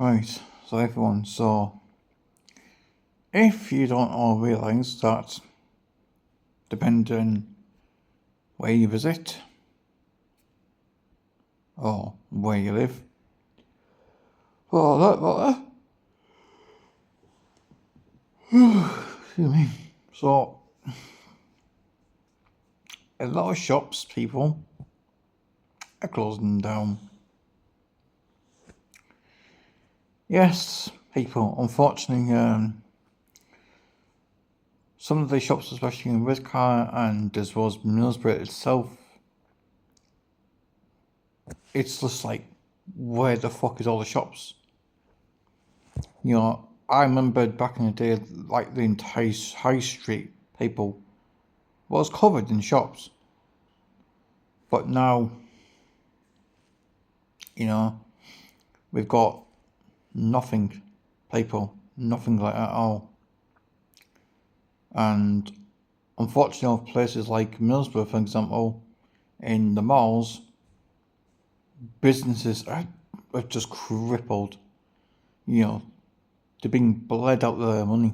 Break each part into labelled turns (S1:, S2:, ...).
S1: Right, so everyone, if you don't all realise that depending where you visit or where you live, or that matter, excuse me, so a lot of shops, people, are closing down. Yes, people, unfortunately, some of the shops, especially in Redcar and as well as Middlesbrough itself, it's just like, where the fuck is all the shops? You know, I remember back in the day, like the entire high street, people, was covered in shops. But now, you know, we've got nothing, people, nothing like that at all. And unfortunately, places like Middlesbrough, for example, in the malls, businesses are just crippled. You know, they're being bled out of their money.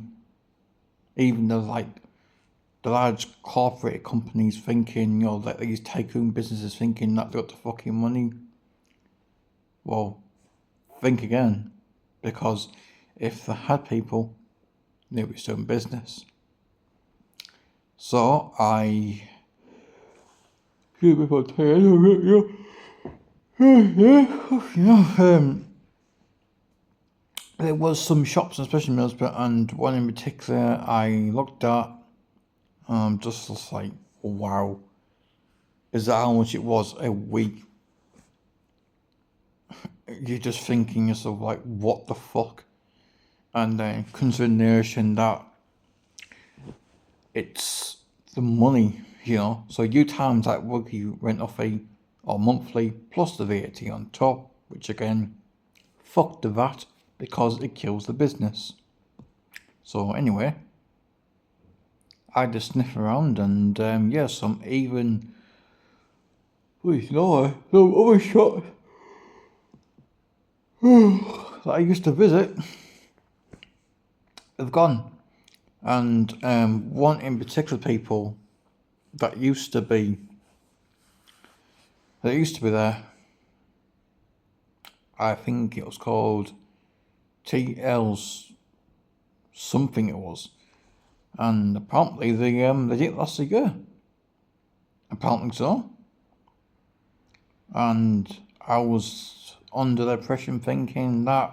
S1: Even the large corporate companies thinking, you know, like these tycoon businesses thinking that they got the fucking money. Well, think again, because if they had people, they'd be still in business. So there was some shops, especially in Middlesbrough, and one in particular I looked at, just like, wow, is that how much it was a week? You're just thinking yourself, like, what the fuck? And then consideration that it's the money, you know, so you times that weekly rental fee or monthly plus the VAT on top, which again, fuck the VAT, because it kills the business. So anyway, I just sniff around and some even, some other shops that I used to visit have gone. And one in particular, people that used to be there, I think it was called TL's something it was, and apparently they didn't last a year. Apparently so. And I was under the impression thinking that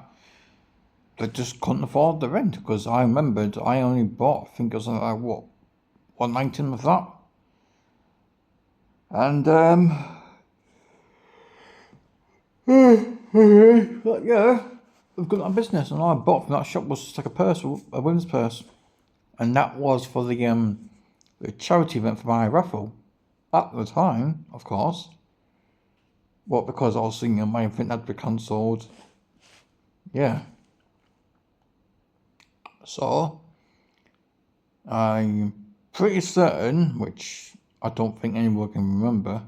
S1: they just couldn't afford the rent, because I remembered I only bought, I think it was like what, 119 of that. And but yeah, we've got that business, and all I bought from that shop was just like a purse, a women's purse, and that was for the charity event for my raffle at the time, of course. Well, because I was thinking my event had been cancelled. Yeah. So I'm pretty certain, which I don't think anyone can remember,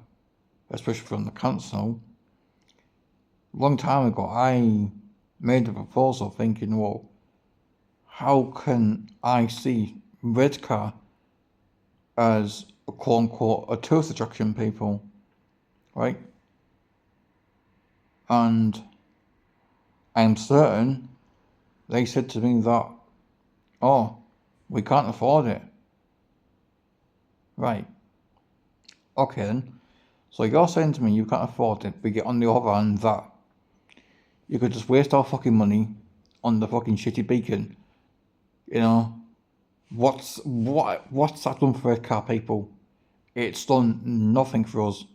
S1: especially from the council. A long time ago, I made a proposal thinking, well, how can I see Redcar as a quote unquote a tourist attraction, people, right? And I'm certain they said to me that, oh, we can't afford it. Right. Okay then. So you're saying to me you can't afford it, but yet on the other hand that you could just waste our fucking money on the fucking shitty beacon. You know, what's that done for Redcar, people? It's done nothing for us.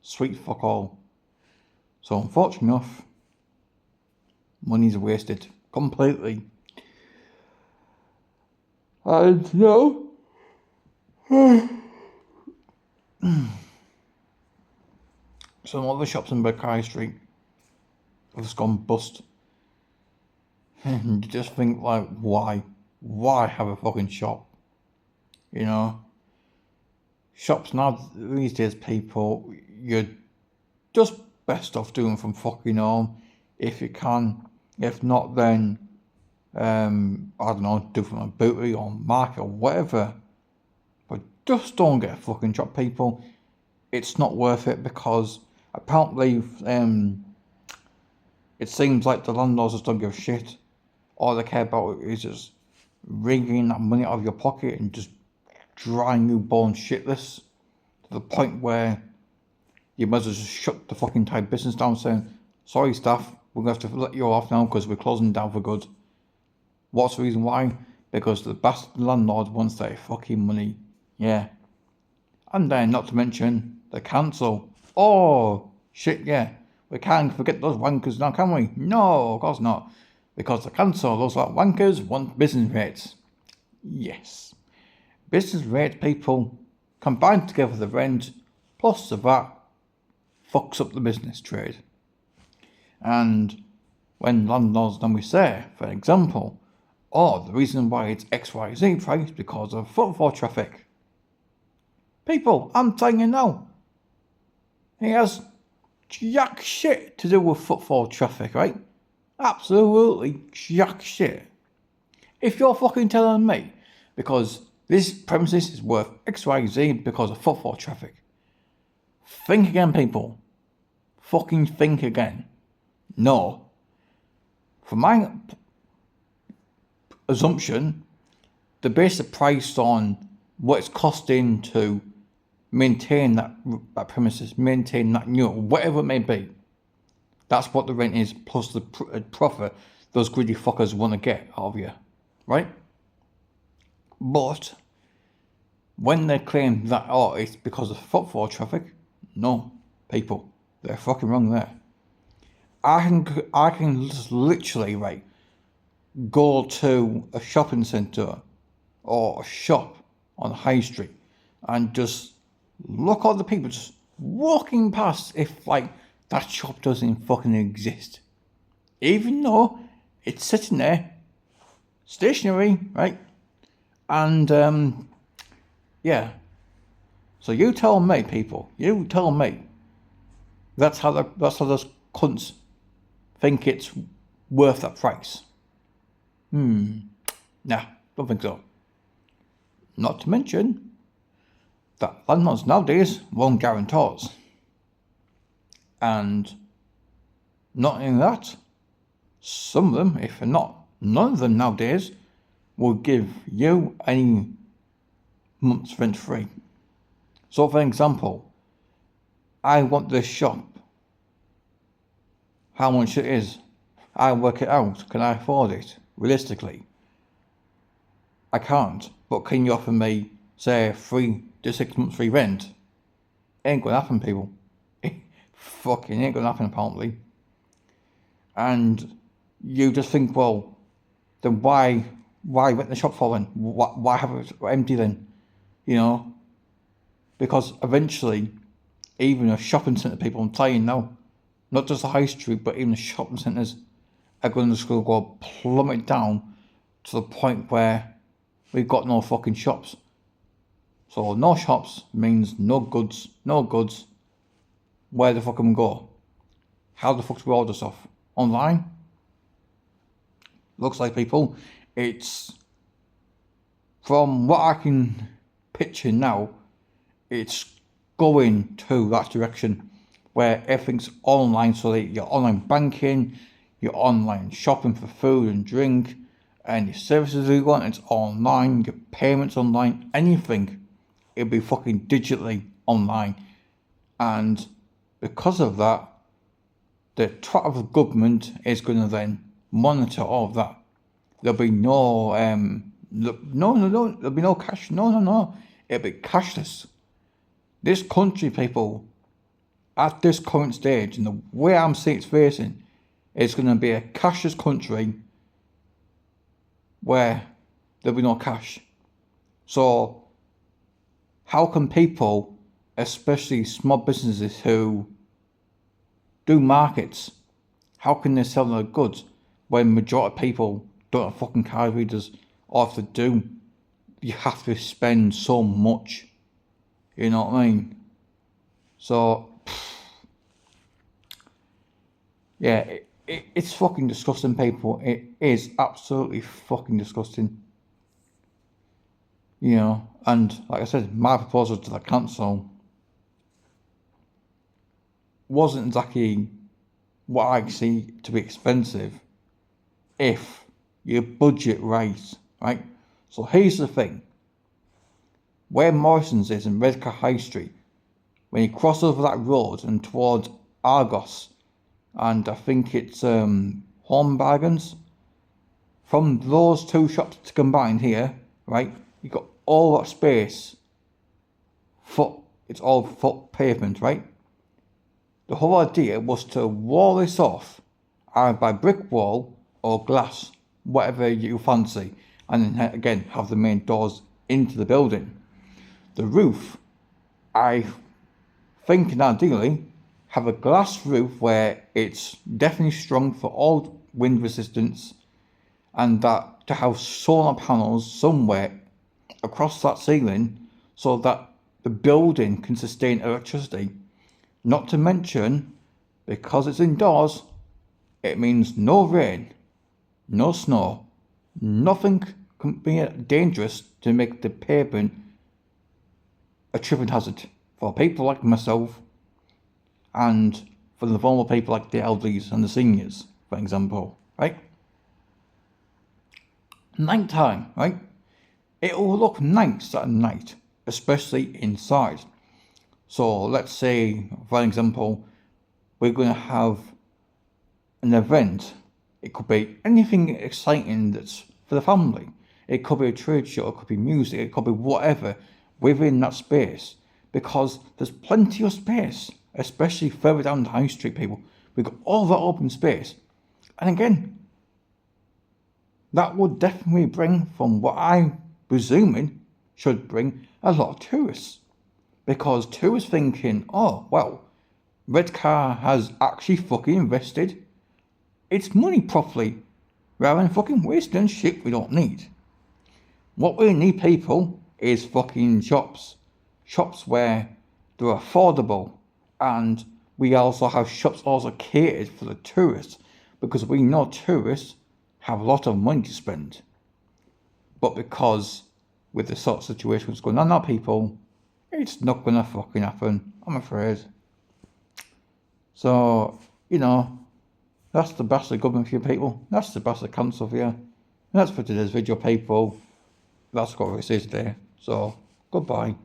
S1: Sweet fuck all. So unfortunately enough, money's wasted completely. And you know, some other shops in Redcar Street have just gone bust. And you just think, like, why? Why have a fucking shop? You know? Shops now, these days, people, you're just best off doing from fucking home if you can. If not, then I don't know, do from a booty or market or whatever. But just don't get a fucking job, people. It's not worth it, because apparently it seems like the landlords just don't give a shit. All they care about is just wringing that money out of your pocket and just drying you born shitless to the point where you might as well just shut the fucking entire business down, saying, sorry staff, we're going to have to let you off now because we're closing down for good. What's the reason why? Because the bastard landlord wants their fucking money. Yeah. And then, not to mention, the council. Oh, shit, yeah. We can't forget those wankers now, can we? No, of course not. Because the council, those like wankers, want business rates. Yes. Business rates, people, combined together the rent, plus the VAT, fucks up the business trade. And when landlords then we say, for example, oh, the reason why it's XYZ price because of footfall traffic. People, I'm telling you now, it has jack shit to do with footfall traffic, right? Absolutely jack shit. If you're fucking telling me, because this premises is worth XYZ because of footfall traffic, think again, people. Fucking think again. No. For my assumption, they base the price on what it's costing to maintain that premises, maintain that unit, whatever it may be. That's what the rent is, plus the profit those greedy fuckers want to get out of you, right? But when they claim that, oh, it's because of footfall traffic, no, people, they're fucking wrong there. I can just literally, right, go to a shopping centre or a shop on High Street and just look at the people just walking past if, like, that shop doesn't fucking exist. Even though it's sitting there, stationary, right? And, yeah. So you tell me, people, you tell me, that's how those cunts think it's worth that price. Nah, don't think so. Not to mention that landlords nowadays want guarantors. And not only that, some of them, if not none of them nowadays, will give you any month's rent free. So for example, I want this shop. How much it is? I work it out. Can I afford it? Realistically, I can't. But can you offer me, say, 3 to 6 months free rent? Ain't gonna happen, people. Fucking ain't gonna happen, apparently. And you just think, well, then why rent the shop for then? Why have it empty then? You know? Because eventually, even a shopping centre, people, I'm telling you now, not just the high street, but even the shopping centres are going to go plummet down to the point where we've got no fucking shops. So no shops means no goods. No goods. Where the fuck can we go? How the fuck do we order stuff? Online? Looks like, people, it's, from what I can picture now, it's going to that direction where everything's online, so that your online banking, your online shopping for food and drink, and your services you want, it's online, your payments online, anything, it'll be fucking digitally online. And because of that, the twat of the government is going to then monitor all of that. There'll be no, there'll be no cash, no, it'll be cashless. This country, people, at this current stage, and the way I'm seeing it's facing, it's going to be a cashless country where there'll be no cash. So how can people, especially small businesses who do markets, how can they sell their goods when majority of people don't have fucking card readers, or if they do, you have to spend so much, you know what I mean? So yeah, It's fucking disgusting, people. It is absolutely fucking disgusting. You know, and like I said, my proposal to the council wasn't exactly what I see to be expensive if you budget right? So here's the thing. Where Morrison's is in Redcar High Street, when you cross over that road and towards Argos, and I think it's Home Bargains, from those two shops combined here, right, you got all that space, it's all foot pavement, right? The whole idea was to wall this off, either by brick wall or glass, whatever you fancy, and then again have the main doors into the building. The roof, I think ideally, have a glass roof where it's definitely strong for all wind resistance, and that to have solar panels somewhere across that ceiling so that the building can sustain electricity. Not to mention, because it's indoors, it means no rain, no snow, nothing can be dangerous to make the pavement a tripping hazard for people like myself and for the vulnerable people like the elderlies and the seniors, for example, right? Night time, right? It will look nice at night, especially inside. So let's say, for example, we're going to have an event. It could be anything exciting that's for the family. It could be a trade show, it could be music, it could be whatever within that space. Because there's plenty of space, especially further down the high street, people. We've got all that open space. And again, that would definitely bring, from what I'm presuming, should bring a lot of tourists. Because tourists thinking, oh, well, Redcar has actually fucking invested its money properly, rather than fucking wasting shit we don't need. What we need, people, is fucking shops. Shops where they're affordable, and we also have shops also catered for the tourists, because we know tourists have a lot of money to spend. But because with the sort of situation that's going on now, people, it's not gonna fucking happen, I'm afraid. So, you know, that's the best of government for you people. That's the best of council for you. And that's for today's video, people. That's what we say today. So, goodbye.